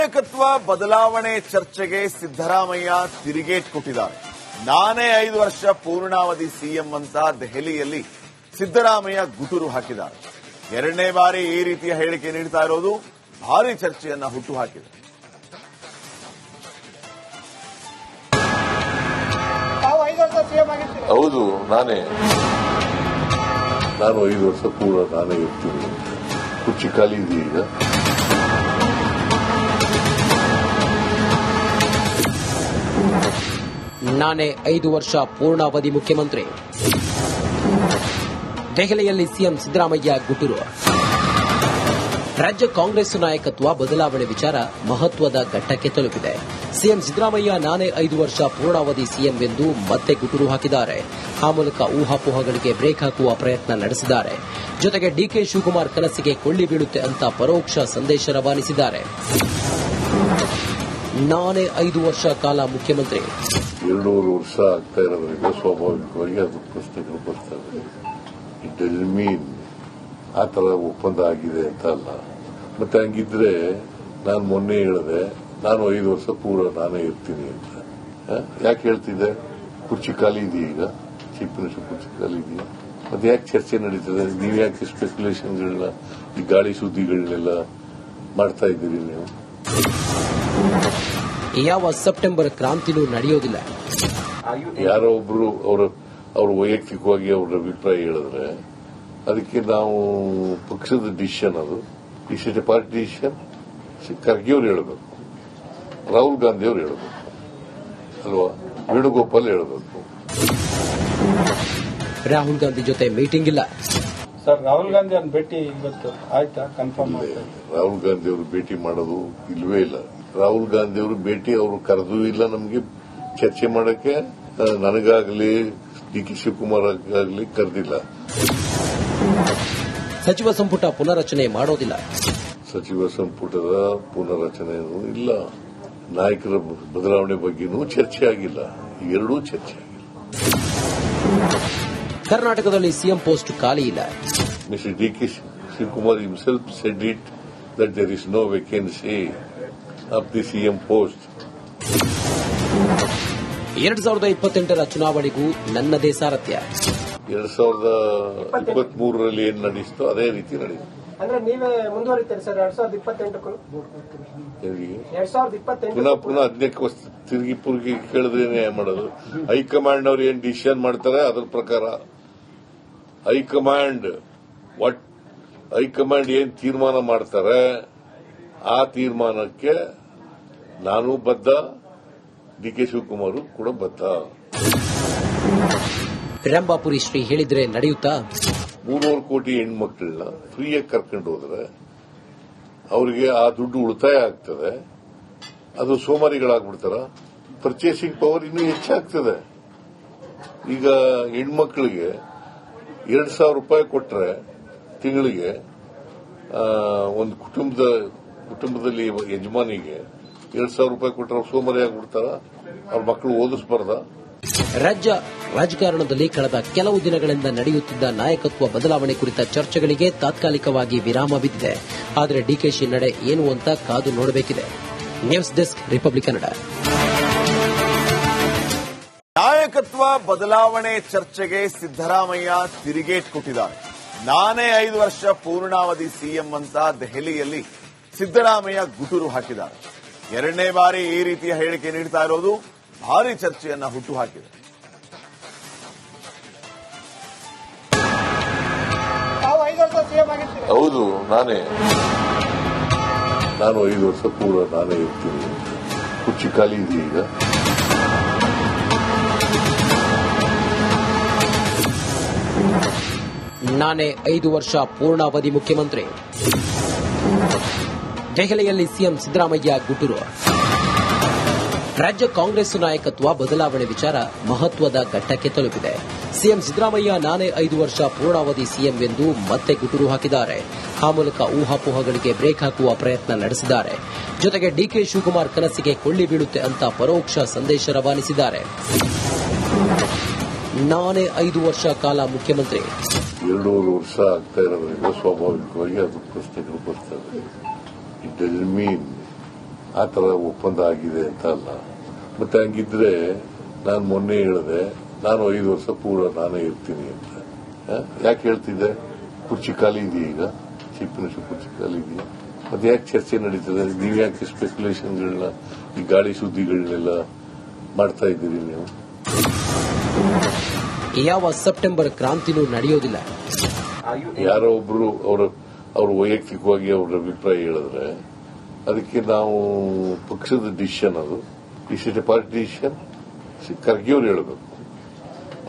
ನಾಯಕತ್ವ ಬದಲಾವಣೆ ಚರ್ಚೆಗೆ ಸಿದ್ದರಾಮಯ್ಯ ತಿರುಗೇಟ್ ಕೊಟ್ಟಿದ್ದಾರೆ. ನಾನೇ 5 ವರ್ಷ ಪೂರ್ಣಾವಧಿ ಸಿಎಂ ಅಂತ ದೆಹಲಿಯಲ್ಲಿ ಸಿದ್ದರಾಮಯ್ಯ ಗುಟುರು ಹಾಕಿದ್ದಾರೆ. ಎರಡನೇ ಬಾರಿ ಈ ರೀತಿಯ ಹೇಳಿಕೆ ನೀಡ್ತಾ ಇರೋದು ಭಾರಿ ಚರ್ಚೆಯನ್ನ ಹುಟ್ಟುಹಾಕಿದೆ. ಹೌದು, ನಾನು 5 ವರ್ಷ ಪೂರ್ಣ ನಾನೇ ಇರ್ತೀನಿ. ಕುರ್ಚಿ ಖಾಲಿ ಇದೆ ಈಗ. ನಾನೇ 5 ವರ್ಷ ಪೂರ್ಣಾವಧಿ ಮುಖ್ಯಮಂತ್ರಿ. ದೆಹಲಿಯಲ್ಲಿ ಸಿಎಂ ಸಿದ್ದರಾಮಯ್ಯ ಗುಟುರು. ರಾಜ್ಯ ಕಾಂಗ್ರೆಸ್ ನಾಯಕತ್ವ ಬದಲಾವಣೆ ವಿಚಾರ ಮಹತ್ವದ ಘಟ್ಟಕ್ಕೆ ತಲುಪಿದೆ. ಸಿಎಂ ಸಿದ್ದರಾಮಯ್ಯ ನಾನೇ 5 ವರ್ಷ ಪೂರ್ಣಾವಧಿ ಸಿಎಂ ಎಂದು ಮತ್ತೆ ಗುಟುರು ಹಾಕಿದ್ದಾರೆ. ಆ ಮೂಲಕ ಊಹಾಪೋಹಗಳಿಗೆ ಬ್ರೇಕ್ ಹಾಕುವ ಪ್ರಯತ್ನ ನಡೆಸಿದ್ದಾರೆ. ಜೊತೆಗೆ ಡಿಕೆ ಶಿವಕುಮಾರ್ ಕನಸಿಗೆ ಕೊಳ್ಳಿ ಬೀಳುತ್ತೆ ಅಂತ ಪರೋಕ್ಷ ಸಂದೇಶ ರವಾನಿಸಿದ್ದಾರೆ. ನಾನೇ 5 ವರ್ಷ ಕಾಲ ಮುಖ್ಯಮಂತ್ರಿ. 200 ವರ್ಷ ಆಗ್ತಾ ಇರೋದ್ರಿಂದ ಸ್ವಾಭಾವಿಕವಾಗಿ ಅದು ಪ್ರಶ್ನೆಗಳು ಬರ್ತವೆ. ಇಟ್ ಡಸಂಟ್ ಮೀನ್ ಆ ತರ ಒಪ್ಪಂದ ಆಗಿದೆ ಅಂತ ಅಲ್ಲ. ಮತ್ತೆ ಹಂಗಿದ್ರೆ ನಾನು ಮೊನ್ನೆ ಹೇಳಿದೆ ನಾನು 5 ವರ್ಷ ಪೂರ್ಣ ನಾನೇ ಇರ್ತೀನಿ ಅಂತ. ಯಾಕೆ ಹೇಳ್ತಿದ್ದೆ? ಕುರ್ಚಿ ಖಾಲಿ ಇದೆಯಾ ಈಗ? ಚೀಫ್ ಮಿನಿಸ್ಟರ್ ಕುರ್ಚಿ ಖಾಲಿ ಇದೆಯಾ? ಮತ್ತೆ ಯಾಕೆ ಚರ್ಚೆ ನಡೀತದೆ? ನೀವು ಯಾಕೆ ಸ್ಪೆಕ್ಯುಲೇಷನ್ಗಳನ್ನ, ಈ ಗಾಳಿ ಸುದ್ದಿಗಳನ್ನೆಲ್ಲ ಮಾಡ್ತಾ ಇದ್ದೀರಿ ನೀವು? ಯಾವ ಸೆಪ್ಟೆಂಬರ್ ಕ್ರಾಂತಿನೂ ನಡೆಯೋದಿಲ್ಲ. ಯಾರೋ ಒಬ್ರು ಅವ್ರ ವೈಯಕ್ತಿಕವಾಗಿ ಅವ್ರ ಅಭಿಪ್ರಾಯ ಹೇಳಿದ್ರೆ ಅದಕ್ಕೆ ನಾವು ಪಕ್ಷದ ಡಿಸಿಷನ್, ಅದು is it A party decision. Kharge ಅವರು ಹೇಳಬೇಕು, ರಾಹುಲ್ ಗಾಂಧಿ ಅವರು ಹೇಳಬೇಕು ಅಲ್ವಾ, ವೇಣುಗೋಪಾಲ್ ಹೇಳಬೇಕು. ರಾಹುಲ್ ಗಾಂಧಿ ಜೊತೆ ಮೀಟಿಂಗ್ ಇಲ್ಲ ಸರ್. ರಾಹುಲ್ ಗಾಂಧಿ ಅವ್ರ ಭೇಟಿ ಇವತ್ತು ಆಯ್ತಾ? ಕನ್ಫರ್ಮ್ ಆಯ್ತಾ? ರಾಹುಲ್ ಗಾಂಧಿ ಅವರು ಭೇಟಿ ಮಾಡೋದು ಇಲ್ವೇ ಇಲ್ಲ. ರಾಹುಲ್ ಗಾಂಧಿ ಅವರು ಭೇಟಿ ಅವರು ಕರೆದೂ ಇಲ್ಲ ನಮಗೆ ಚರ್ಚೆ ಮಾಡಕ್ಕೆ. ನನಗಾಗಲಿ ಡಿ ಕೆ ಶಿವಕುಮಾರ್ ಆಗಲಿ ಕರೆದಿಲ್ಲ. ಸಚಿವ ಸಂಪುಟ ಪುನರಚನೆ ಮಾಡೋದಿಲ್ಲ. ಸಚಿವ ಸಂಪುಟದ ಪುನರಚನೆಯೂ ಇಲ್ಲ. ನಾಯಕರ ಬದಲಾವಣೆ ಬಗ್ಗೆನೂ ಚರ್ಚೆ ಆಗಿಲ್ಲ. ಎರಡೂ ಚರ್ಚೆ ಆಗಿಲ್ಲ. ಕರ್ನಾಟಕದಲ್ಲಿ ಸಿಎಂ ಪೋಸ್ಟ್ ಖಾಲಿ ಇಲ್ಲ. Mister D K Shivakumar himself said it that there is no vacancy of the CM post. 2028ರ ಚುನಾವಣೆಗೂ ನನ್ನದೇ ಸಾರಥ್ಯ. 2023ರಲ್ಲಿ ಏನ್ ನಡೆಯಿತೋ ಅದೇ ರೀತಿ ನಡೆಯಿತು. ಅಂದ್ರೆ ನೀವೇ ಮುಂದುವರಿತೀರಿ ಸರ್ 2028ಕ್ಕೂ? ಪುನಃ ಅದಕ್ಕೆ ತಿರುಗಿ ಪುರುಗಿ ಕೇಳಿದ್ರೇನೆ ಮಾಡೋದು. ಹೈಕಮಾಂಡ್ ಅವ್ರು ಏನ್ ಡಿಸಿಷನ್ ಮಾಡ್ತಾರೆ ಅದ್ರ ಪ್ರಕಾರ ಹೈಕಮಾಂಡ್ ಏನ್ ತೀರ್ಮಾನ ಮಾಡ್ತಾರೆ ಆ ತೀರ್ಮಾನಕ್ಕೆ ನಾನು ಬದ್ಧ, ಡಿ ಕೆ ಶಿವಕುಮಾರ್ ಕೂಡ ಬದ್ಧ. ರಂಭಾಪುರಿ ಶ್ರೀ ಹೇಳಿದ್ರೆ ನಡೆಯುತ್ತಾ? 300 ಕೋಟಿ ಹೆಣ್ಮಕ್ಳನ್ನ ಫ್ರೀಯಾಗಿ ಕರ್ಕೊಂಡು ಹೋದ್ರೆ ಅವರಿಗೆ ಆ ದುಡ್ಡು ಉಳಿತಾಯ ಆಗ್ತದೆ. ಅದು ಸೋಮಾರಿಗಳಾಗ್ಬಿಡ್ತಾರ. ಪರ್ಚೇಸಿಂಗ್ ಪವರ್ ಇನ್ನೂ ಹೆಚ್ಚಾಗ್ತದೆ. ಈಗ ಹೆಣ್ಮಕ್ಳಿಗೆ 2,000 ರೂಪಾಯಿ ಕೊಟ್ರೆ ತಿಂಗಳಿಗೆ ಒಂದು ಕುಟುಂಬದಲ್ಲಿ ಯಜಮಾನಿಗೆ 2,000 ರೂಪಾಯಿ ಕೊಟ್ಟರೆ ಅವ್ರು ಸೋಮಾರಿ ಆಗ್ಬಿಡ್ತಾರ. ಅವ್ರ ಮಕ್ಕಳು ಓದಿಸಬಾರ್ದ? ರಾಜ್ಯ ರಾಜಕಾರಣದಲ್ಲಿ ಕಳೆದ ಕೆಲವು ದಿನಗಳಿಂದ ನಡೆಯುತ್ತಿದ್ದ ನಾಯಕತ್ವ ಬದಲಾವಣೆ ಕುರಿತ ಚರ್ಚೆಗಳಿಗೆ ತಾತ್ಕಾಲಿಕವಾಗಿ ವಿರಾಮ ಬಿದ್ದಿದೆ. ಆದರೆ ಡಿಕೆಶಿ ನಡೆ ಏನು ಅಂತ ಕಾದು ನೋಡಬೇಕಿದೆ. News desk, republic Kannada. ನಾಯಕತ್ವ ಬದಲಾವಣೆ ಚರ್ಚೆಗೆ ಸಿದ್ದರಾಮಯ್ಯ ತಿರುಗೇಟ್ ಕೊಟ್ಟಿದ್ದಾರೆ. ನಾನೇ 5 ವರ್ಷ ಪೂರ್ಣಾವಧಿ ಸಿಎಂ ಅಂತ ದೆಹಲಿಯಲ್ಲಿ ಸಿದ್ದರಾಮಯ್ಯ ಗುಟುರು ಹಾಕಿದ್ದಾರೆ. ಎರಡನೇ ಬಾರಿ ಈ ರೀತಿಯ ಹೇಳಿಕೆ ನೀಡ್ತಾ ಇರೋದು ಭಾರಿ ಚರ್ಚೆಯನ್ನ ಹುಟ್ಟುಹಾಕಿದೆ. ಹೌದು, ನಾನು 5 ವರ್ಷ ಪೂರ್ಣ ನಾನೇ ಇರ್ತೀನಿ. ಕುರ್ಚಿ ಖಾಲಿ ಇದೆ ಈಗ. ನಾನೇ 5 ವರ್ಷ ಪೂರ್ಣಾವಧಿ ಮುಖ್ಯಮಂತ್ರಿ. ದೆಹಲಿಯಲ್ಲಿ ಸಿಎಂ ಸಿದ್ದರಾಮಯ್ಯ ಗುಟುರು. ರಾಜ್ಯ ಕಾಂಗ್ರೆಸ್ ನಾಯಕತ್ವ ಬದಲಾವಣೆ ವಿಚಾರ ಮಹತ್ವದ ಘಟ್ಟಕ್ಕೆ ತಲುಪಿದೆ. ಸಿಎಂ ಸಿದ್ದರಾಮಯ್ಯ ನಾನೇ 5 ವರ್ಷ ಪೂರ್ಣಾವಧಿ ಸಿಎಂ ಎಂದು ಮತ್ತೆ ಗುಟುರು ಹಾಕಿದ್ದಾರೆ. ಆ ಮೂಲಕ ಊಹಾಪೋಹಗಳಿಗೆ ಬ್ರೇಕ್ ಹಾಕುವ ಪ್ರಯತ್ನ ನಡೆಸಿದ್ದಾರೆ. ಜೊತೆಗೆ ಡಿಕೆ ಶಿವಕುಮಾರ್ ಕನಸಿಗೆ ಕೊಳ್ಳಿ ಬೀಳುತ್ತೆ ಅಂತ ಪರೋಕ್ಷ ಸಂದೇಶ ರವಾನಿಸಿದ್ದಾರೆ. ನಾನೇ 5 ವರ್ಷ ಕಾಲ ಮುಖ್ಯಮಂತ್ರಿ. 200 ವರ್ಷ ಆಗ್ತಾ ಇರೋದ್ರಿಂದ ಸ್ವಾಭಾವಿಕವಾಗಿ ಅದು ಪ್ರಶ್ನೆಗಳು ಬರ್ತವೆ. ಇಟ್ ಡಸಂಟ್ ಮೀನ್ ಆ ತರ ಒಪ್ಪಂದ ಆಗಿದೆ ಅಂತ ಅಲ್ಲ. ಮತ್ತೆ ಹಂಗಿದ್ರೆ ನಾನು ಮೊನ್ನೆ ಹೇಳಿದೆ ನಾನು 5 ವರ್ಷ ಪೂರ್ಣ ನಾನೇ ಇರ್ತೀನಿ ಅಂತ. ಯಾಕೆ ಹೇಳ್ತಿದ್ದೆ? ಕುರ್ಚಿ ಖಾಲಿ ಇದೆಯಾ? ಈಗ ಚೀಫ್ ಮಿನಿಸ್ಟರ್ ಕುರ್ಚಿ ಖಾಲಿ ಇದೆಯಾ? ಮತ್ತೆ ಯಾಕೆ ಚರ್ಚೆ ನಡೀತದೆ? ನೀವು ಯಾಕೆ ಸ್ಪೆಕ್ಯುಲೇಷನ್ಗಳನ್ನ, ಈ ಗಾಳಿ ಸುದ್ದಿಗಳನ್ನೆಲ್ಲ ಮಾಡ್ತಾ ಇದ್ದೀರಿ ನೀವು? ಯಾವ ಸೆಪ್ಟೆಂಬರ್ ಕ್ರಾಂತಿನೂ ನಡೆಯೋದಿಲ್ಲ. ಯಾರೋ ಒಬ್ರು ಅವ್ರ ವೈಯಕ್ತಿಕವಾಗಿ ಅವ್ರ ಅಭಿಪ್ರಾಯ ಹೇಳಿದ್ರೆ ಅದಕ್ಕೆ ನಾವು ಪಕ್ಷದ ಡಿಸಿಷನ್, ಅದು is it A party decision. Kharge ಅವ್ರು ಹೇಳಬೇಕು,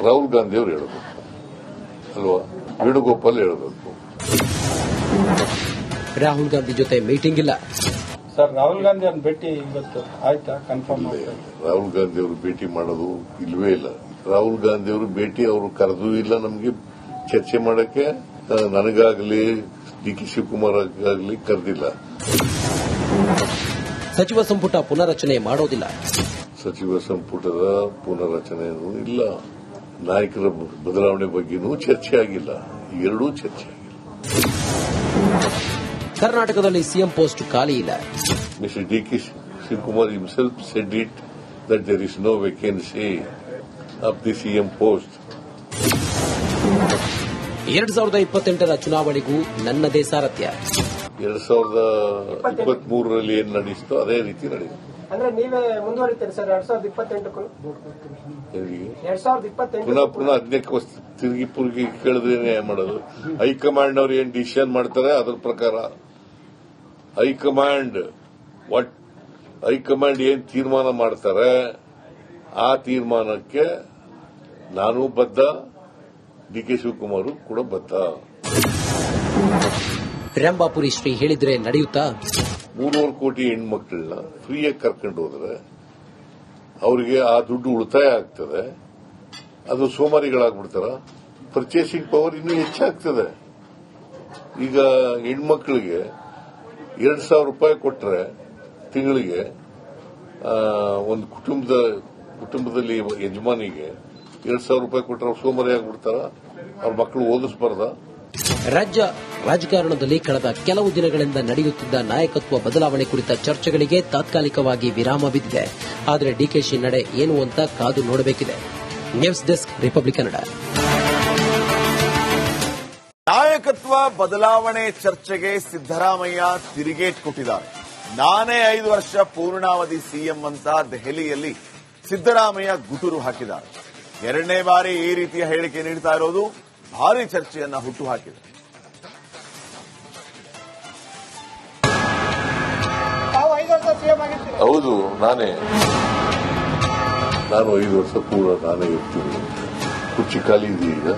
ರಾಹುಲ್ ಗಾಂಧಿ ಅವರು ಹೇಳಬೇಕು ಅಲ್ವಾ, ವೇಣುಗೋಪಾಲ್ ಹೇಳಬೇಕು. ರಾಹುಲ್ ಗಾಂಧಿ ಜೊತೆ ಮೀಟಿಂಗ್ ಇಲ್ಲ ಸರ್. ರಾಹುಲ್ ಗಾಂಧಿ ಅವ್ರನ್ನ ಭೇಟಿ ಇವತ್ತು ಆಯ್ತಾ? ಕನ್ಫರ್ಮ್ ರಾಹುಲ್ ಗಾಂಧಿ ಅವರು ಭೇಟಿ ಮಾಡೋದು ಇಲ್ವೇ ಇಲ್ಲ. ರಾಹುಲ್ ಗಾಂಧಿ ಅವರು ಭೇಟಿ ಅವರು ಕರೆದೂ ಇಲ್ಲ ನಮಗೆ ಚರ್ಚೆ ಮಾಡಕ್ಕೆ. ನನಗಾಗಲಿ ಡಿ.ಕೆ. ಶಿವಕುಮಾರ್ ಆಗಲಿ ಕರೆದಿಲ್ಲ. ಸಚಿವ ಸಂಪುಟ ಪುನರಚನೆ ಮಾಡೋದಿಲ್ಲ. ಸಚಿವ ಸಂಪುಟದ ಪುನರಚನೆಯೂ ಇಲ್ಲ. ನಾಯಕರ ಬದಲಾವಣೆ ಬಗ್ಗೆನೂ ಚರ್ಚೆ ಆಗಿಲ್ಲ. ಎರಡೂ ಚರ್ಚೆ ಆಗಿಲ್ಲ. ಕರ್ನಾಟಕದಲ್ಲಿ ಸಿಎಂ ಪೋಸ್ಟ್ ಖಾಲಿ ಇಲ್ಲ. Mister D K. Shivakumar himself said it that there is no vacancy of the CM post. 2028ರ ಚುನಾವಣೆಗೂ ನನ್ನದೇ ಸಾರಥ್ಯ. 2023ರಲ್ಲಿ ಏನ್ ನಡೆಯಿತೋ ಅದೇ ರೀತಿ ನಡೆಯುತ್ತೆ. ಅಂದ್ರೆ ನೀವೇ ಮುಂದುವರಿತೀರಿ ಸರ್ 2028ಕ್ಕೂ? ಪುನಃ ಅದಕ್ಕೆ ತಿರುಗಿ ಪುರುಗಿ ಕೇಳಿದ್ರೇನೆ ಏನ್ ಮಾಡೋದು? ಹೈಕಮಾಂಡ್ ಅವ್ರು ಏನ್ ಡಿಸಿಷನ್ ಮಾಡ್ತಾರೆ ಅದ್ರ ಪ್ರಕಾರ ಹೈಕಮಾಂಡ್ ಏನ್ ತೀರ್ಮಾನ ಮಾಡ್ತಾರೆ ಆ ತೀರ್ಮಾನಕ್ಕೆ ನಾನು ಬದ್ಧ, ಡಿ.ಕೆ. ಶಿವಕುಮಾರ್ ಕೂಡ ಬದ್ಧ. ರಂಭಾಪುರಿ ಶ್ರೀ ಹೇಳಿದ್ರೆ ನಡೆಯುತ್ತಾ? 3.5 ಕೋಟಿ ಹೆಣ್ಮಕ್ಳನ್ನ ಫ್ರೀಯಾಗಿ ಕರ್ಕೊಂಡು ಹೋದ್ರೆ ಅವರಿಗೆ ಆ ದುಡ್ಡು ಉಳಿತಾಯ ಆಗ್ತದೆ. ಅದು ಸೋಮಾರಿಗಳಾಗ್ಬಿಡ್ತಾರ. ಪರ್ಚೇಸಿಂಗ್ ಪವರ್ ಇನ್ನೂ ಹೆಚ್ಚಾಗ್ತದೆ. ಈಗ ಹೆಣ್ಮಕ್ಳಿಗೆ 2,000 ರೂಪಾಯಿ ಕೊಟ್ರೆ ತಿಂಗಳಿಗೆ ಒಂದು ಕುಟುಂಬದಲ್ಲಿ ಯಜಮಾನಿಗೆ 2,000 ರೂಪಾಯಿ ಕೊಟ್ಟರೆ ಅವ್ರು ಸೋಮಾರಿ ಆಗ್ಬಿಡ್ತಾರ. ಅವ್ರ ಮಕ್ಕಳು ಓದಿಸಬಾರ್ದ? ರಾಜ್ಯ ರಾಜಕಾರಣದಲ್ಲಿ ಕಳೆದ ಕೆಲವು ದಿನಗಳಿಂದ ನಡೆಯುತ್ತಿದ್ದ ನಾಯಕತ್ವ ಬದಲಾವಣೆ ಕುರಿತ ಚರ್ಚೆಗಳಿಗೆ ತಾತ್ಕಾಲಿಕವಾಗಿ ವಿರಾಮ ಬಿದ್ದಿದೆ. ಆದರೆ ಡಿಕೆಶಿ ನಡೆ ಏನು ಅಂತ ಕಾದು ನೋಡಬೇಕಿದೆ. News desk, republic Kannada. ನಾಯಕತ್ವ ಬದಲಾವಣೆ ಚರ್ಚೆಗೆ ಸಿದ್ದರಾಮಯ್ಯ ತಿರುಗೇಟ್ ಕೊಟ್ಟಿದ್ದಾರೆ. ನಾನೇ 5 ವರ್ಷ ಪೂರ್ಣಾವಧಿ ಸಿಎಂ ಅಂತ ದೆಹಲಿಯಲ್ಲಿ ಸಿದ್ದರಾಮಯ್ಯ ಗುಟುರು ಹಾಕಿದ್ದಾರೆ. 2ನೇ ಬಾರಿ ಈ ರೀತಿಯ ಹೇಳಿಕೆ ನೀಡ್ತಾ ಇರೋದು ಭಾರಿ ಚರ್ಚೆಯನ್ನ ಹುಟ್ಟುಹಾಕಿದೆ. ಹೌದು, ನಾನು 5 ವರ್ಷ ಪೂರ್ಣ ನಾನೇ ಇರ್ತೀನಿ. ಕುರ್ಚಿ ಖಾಲಿ ಇದೆಯಾ?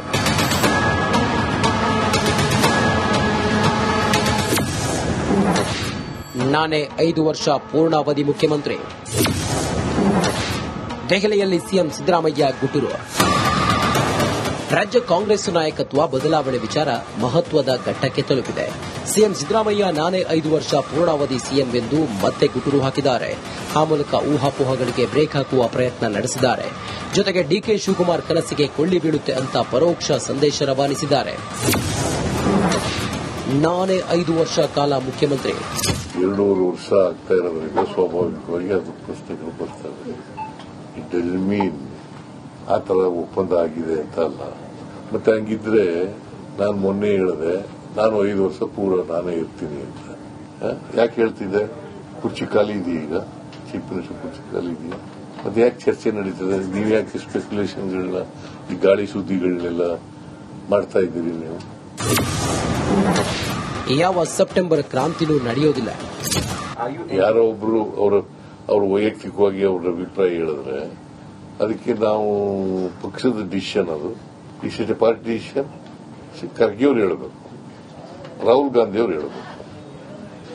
ಈಗ ನಾನೇ 5 ವರ್ಷ ಪೂರ್ಣಾವಧಿ ಮುಖ್ಯಮಂತ್ರಿ. ದೆಹಲಿಯಲ್ಲಿ ಸಿಎಂ ಸಿದ್ದರಾಮಯ್ಯ ಗುಟುರು. ರಾಜ್ಯ ಕಾಂಗ್ರೆಸ್ ನಾಯಕತ್ವ ಬದಲಾವಣೆ ವಿಚಾರ ಮಹತ್ವದ ಘಟ್ಟಕ್ಕೆ ತಲುಪಿದೆ. ಸಿಎಂ ಸಿದ್ದರಾಮಯ್ಯ ನಾನೇ 5 ವರ್ಷ ಪೂರ್ಣಾವಧಿ ಸಿಎಂ ಎಂದು ಮತ್ತೆ ಗುಟುರು ಹಾಕಿದ್ದಾರೆ. ಆ ಮೂಲಕ ಊಹಾಪೋಹಗಳಿಗೆ ಬ್ರೇಕ್ ಹಾಕುವ ಪ್ರಯತ್ನ ನಡೆಸಿದ್ದಾರೆ. ಜೊತೆಗೆ ಡಿ.ಕೆ. ಶಿವಕುಮಾರ್ ಕನಸಿಗೆ ಕೊಳ್ಳಿ ಬೀಳುತ್ತೆ ಅಂತ ಪರೋಕ್ಷ ಸಂದೇಶ ರವಾನಿಸಿದ್ದಾರೆ. ನಾನೇ 5 ವರ್ಷ ಕಾಲ ಮುಖ್ಯಮಂತ್ರಿ. 200 ವರ್ಷ ಆಗ್ತಾ ಇರೋದ್ರಿಂದ ಸ್ವಾಭಾವಿಕವಾಗಿ ಅದು ಪ್ರಶ್ನೆಗಳು ಬರ್ತವೆ. ಇಟ್ ಡಸಂಟ್ ಮೀನ್ ಆ ತರ ಒಪ್ಪಂದ ಆಗಿದೆ ಅಂತ ಅಲ್ಲ. ಮತ್ತೆ ಹಂಗಿದ್ರೆ ನಾನು ಮೊನ್ನೆ ಹೇಳಿದೆ ನಾನು 5 ವರ್ಷ ಪೂರ್ಣ ನಾನೇ ಇರ್ತೀನಿ ಅಂತ. ಯಾಕೆ ಹೇಳ್ತಿದ್ದೆ? ಕುರ್ಚಿ ಖಾಲಿ ಇದೆಯಾ? ಈಗ ಚೀಫ್ ಮಿನಿಸ್ಟರ್ ಕುರ್ಚಿ ಖಾಲಿ ಇದೆಯಾ? ಮತ್ತೆ ಯಾಕೆ ಚರ್ಚೆ ನಡೀತದೆ? ನೀವು ಯಾಕೆ ಸ್ಪೆಕ್ಯುಲೇಷನ್ಗಳನ್ನ, ಈ ಗಾಳಿ ಸುದ್ದಿಗಳನ್ನೆಲ್ಲ ಮಾಡ್ತಾ ಇದ್ದೀರಿ ನೀವು? ಯಾವ ಸೆಪ್ಟೆಂಬರ್ ಕ್ರಾಂತಿನೂ ನಡೆಯೋದಿಲ್ಲ. ಯಾರೋ ಒಬ್ರು ಅವ್ರ ವೈಯಕ್ತಿಕವಾಗಿ ಅವ್ರ ಅಭಿಪ್ರಾಯ ಹೇಳಿದ್ರೆ ಅದಕ್ಕೆ ನಾವು ಪಕ್ಷದ ಡಿಸಿಷನ್, ಅದು is it A party decision. Kharge ಅವ್ರು ಹೇಳಬೇಕು, ರಾಹುಲ್ ಗಾಂಧಿ ಅವರು ಹೇಳಬೇಕು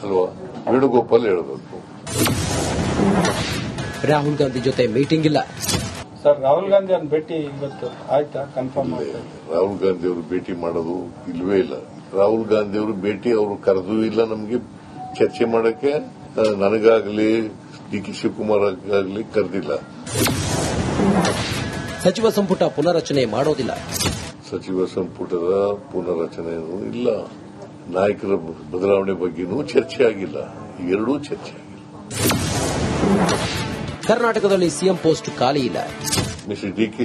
ಅಲ್ವಾ, ವೇಣುಗೋಪಾಲ್ ಹೇಳಬೇಕು. ರಾಹುಲ್ ಗಾಂಧಿ ಜೊತೆ ಮೀಟಿಂಗ್ ಇಲ್ಲ ಸರ್. ರಾಹುಲ್ ಗಾಂಧಿ ಅವ್ರನ್ನ ಭೇಟಿ ಇವತ್ತು ಆಯ್ತಾ? ಕನ್ಫರ್ಮ್ ರಾಹುಲ್ ಗಾಂಧಿ ಅವರು ಭೇಟಿ ಮಾಡೋದು ಇಲ್ವೇ ಇಲ್ಲ. ರಾಹುಲ್ ಗಾಂಧಿ ಅವರು ಭೇಟಿ ಅವರು ಕರೆದೂ ಇಲ್ಲ ನಮಗೆ ಚರ್ಚೆ ಮಾಡಕ್ಕೆ. ನನಗಾಗಲಿ ಡಿ.ಕೆ. ಶಿವಕುಮಾರ್ ಆಗಲಿ ಕರೆದಿಲ್ಲ. ಸಚಿವ ಸಂಪುಟ ಪುನರಚನೆ ಮಾಡೋದಿಲ್ಲ. ಸಚಿವ ಸಂಪುಟದ ಪುನರಚನೆಯೂ ಇಲ್ಲ. ನಾಯಕರ ಬದಲಾವಣೆ ಬಗ್ಗೆನೂ ಚರ್ಚೆ ಆಗಿಲ್ಲ. ಎರಡೂ ಚರ್ಚೆ ಆಗಿಲ್ಲ. ಕರ್ನಾಟಕದಲ್ಲಿ ಸಿಎಂ ಪೋಸ್ಟ್ ಖಾಲಿ ಇಲ್ಲ. Mr. D.K.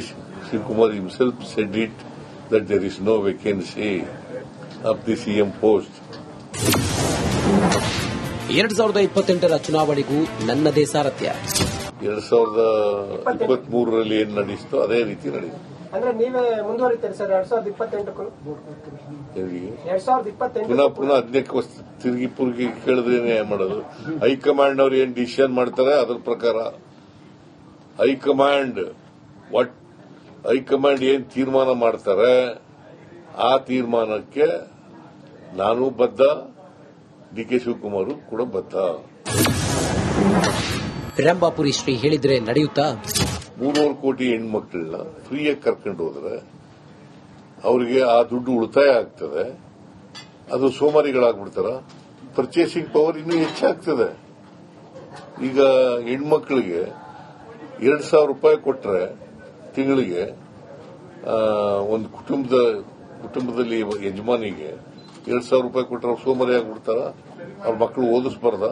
Shivakumar himself said it that there is no vacancy of the CM post. 2028ರ ಚುನಾವಣೆಗೂ ನನ್ನದೇ ಸಾರಥ್ಯ. 2023ರಲ್ಲಿ ಏನ್ ನಡೆಯಿತೋ ಅದೇ ರೀತಿ ನಡೆಯಿತು. ಅಂದ್ರೆ ನೀವೇ ಮುಂದುವರಿತೀರಿ ಸರ್ 2028ಕ್ಕೂ? 2028 ಪುನಃ ಅದಕ್ಕೆ ತಿರುಗಿ ಪುರುಗಿ ಕೇಳಿದ್ರೇನೆ ಮಾಡೋದು. ಹೈಕಮಾಂಡ್ ಅವ್ರು ಏನ್ ಡಿಸಿಷನ್ ಮಾಡ್ತಾರೆ ಅದ್ರ ಪ್ರಕಾರ ಹೈಕಮಾಂಡ್ ಏನ್ ತೀರ್ಮಾನ ಮಾಡ್ತಾರೆ ಆ ತೀರ್ಮಾನಕ್ಕೆ ನಾನು ಬದ್ಧ, ಡಿ.ಕೆ. ಶಿವಕುಮಾರ್ ಕೂಡ ಬದ್ಧ. ರಂಭಾಪುರಿ ಶ್ರೀ ಹೇಳಿದ್ರೆ ನಡೆಯುತ್ತಾ? 300 ಕೋಟಿ ಹೆಣ್ಮಕ್ಳನ್ನ ಫ್ರೀಯಾಗಿ ಕರ್ಕೊಂಡು ಹೋದ್ರೆ ಅವರಿಗೆ ಆ ದುಡ್ಡು ಉಳಿತಾಯ ಆಗ್ತದೆ. ಅದು ಸೋಮಾರಿಗಳಾಗ್ಬಿಡ್ತಾರ. ಪರ್ಚೇಸಿಂಗ್ ಪವರ್ ಇನ್ನೂ ಹೆಚ್ಚಾಗ್ತದೆ. ಈಗ ಹೆಣ್ಮಕ್ಳಿಗೆ 2,000 ರೂಪಾಯಿ ಕೊಟ್ರೆ ತಿಂಗಳಿಗೆ ಒಂದು ಕುಟುಂಬದಲ್ಲಿ ಯಜಮಾನಿಗೆ 2,000 ರೂಪಾಯಿ ಕೊಟ್ಟರೆ ಅವ್ರು ಸೋಮಾರಿ ಆಗ್ಬಿಡ್ತಾರ. ಅವ್ರ ಮಕ್ಕಳು ಓದಿಸಬಾರ್ದ?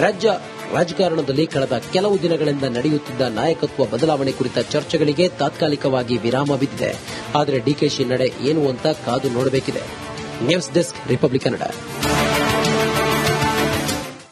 ರಾಜ್ಯ ರಾಜಕಾರಣದಲ್ಲಿ ಕಳೆದ ಕೆಲವು ದಿನಗಳಿಂದ ನಡೆಯುತ್ತಿದ್ದ ನಾಯಕತ್ವ ಬದಲಾವಣೆ ಕುರಿತ ಚರ್ಚೆಗಳಿಗೆ ತಾತ್ಕಾಲಿಕವಾಗಿ ವಿರಾಮ ಬಿದ್ದಿದೆ. ಆದರೆ ಡಿಕೆಶಿ ನಡೆ ಏನು ಅಂತ ಕಾದು ನೋಡಬೇಕಿದೆ. News desk, republic Kannada.